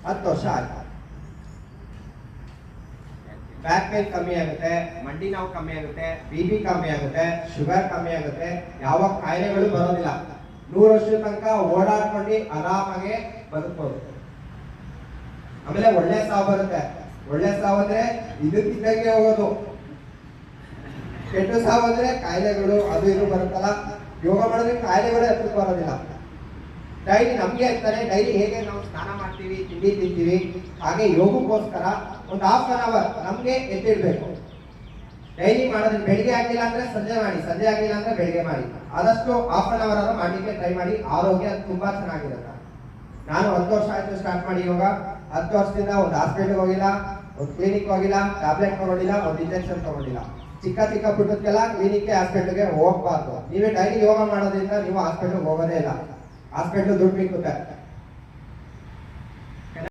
10 ವರ್ಷ ಆಯ್ತು. Back pain ಕಮ್ಮಿ ಆಗುತ್ತೆ, ಮಂಡಿ ನೋವು ಕಮ್ಮಿ ಆಗುತ್ತೆ, ಬಿಪಿ ಕಮ್ಮಿ ಆಗುತ್ತೆ, ಶುಗರ್ ಕಮ್ಮಿ ಆಗುತ್ತೆ, ಯಾವ ಕಾಯಿಲೆಗಳು ಬರೋದಿಲ್ಲ. 100 ವರ್ಷದ ತನಕ ಓಡಾಡ್ಕೊಂಡು ಆರಾಮಾಗಿ ಬದುಕಬಹುದು. ಆಮೇಲೆ ಒಳ್ಳೆ ಸಾವು ಬರುತ್ತೆ. ಒಳ್ಳೆ ಸಾವು ಅಂದ್ರೆ ಇದಕ್ಕಿದ್ದಂಗೆ ಹೋಗೋದು. ಕೆಟ್ಟ ಸಾವು ಅಂದ್ರೆ ಕಾಯಿಲೆಗಳು ಅದು ಇದು ಬರುತ್ತಲ್ಲ. ಯೋಗ ಮಾಡಿದ್ರೆ ಕಾಯಿಲೆಗಳು ಹತ್ರಕ್ಕೆ ಬರೋದಿಲ್ಲ. ಡೈಲಿ ನಮ್ಗೆ ಅಂತಾನೆ ಡೈಲಿ ಹೇಗೆ ನಾವು ಸ್ನಾನ ಮಾಡ್ತೀವಿ, ತಿಂಡಿ ತಿಂತೀವಿ, ಹಾಗೆ ಯೋಗಕ್ಕೋಸ್ಕರ ಒಂದು ½ ನಮ್ಗೆ ಎತ್ತಿಡ್ಬೇಕು. ಡೈಲಿ ಮಾಡೋದಕ್ಕೆ ಬೆಳಿಗ್ಗೆ ಆಗಿಲ್ಲ ಅಂದ್ರೆ ಸಂಜೆ ಮಾಡಿ, ಸಂಜೆ ಆಗಿಲ್ಲ ಅಂದ್ರೆ ಬೆಳಿಗ್ಗೆ ಮಾಡಿ. ಆದಷ್ಟು ½ ಮಾಡ್ಲಿಕ್ಕೆ ಟ್ರೈ ಮಾಡಿ. ಆರೋಗ್ಯ ತುಂಬಾ ಚೆನ್ನಾಗಿರುತ್ತೆ. ನಾನು 10 ವರ್ಷ ಆಯ್ತು ಸ್ಟಾರ್ಟ್ ಮಾಡಿ ಯೋಗ. 10 ವರ್ಷದಿಂದ ಒಂದು ಹಾಸ್ಪಿಟಲ್ ಹೋಗಿಲ್ಲ, ಒಂದು ಕ್ಲಿನಿಕ್ ಹೋಗಿಲ್ಲ, ಟ್ಯಾಬ್ಲೆಟ್ ತಗೊಂಡಿಲ್ಲ, ಒಂದು ಇಂಜೆಕ್ಷನ್ ತಗೊಂಡಿಲ್ಲ. ಚಿಕ್ಕ ಚಿಕ್ಕ ಪುಟ್ಟಕ್ಕೆಲ್ಲ ಕ್ಲಿನಿಕ್ಗೆ ಹಾಸ್ಪಿಟಲ್ಗೆ ಹೋಗ್ಬಾರ್ದು. ನೀವೇ ಡೈಲಿ ಯೋಗ ಮಾಡೋದ್ರಿಂದ ನೀವು ಹಾಸ್ಪಿಟಲ್ ಹೋಗೋದೇ ಇಲ್ಲ. ಹಾಸ್ಪಿಟಲ್ ದುಡ್ಡು ಬಿಕ್ಕುತ್ತೆ.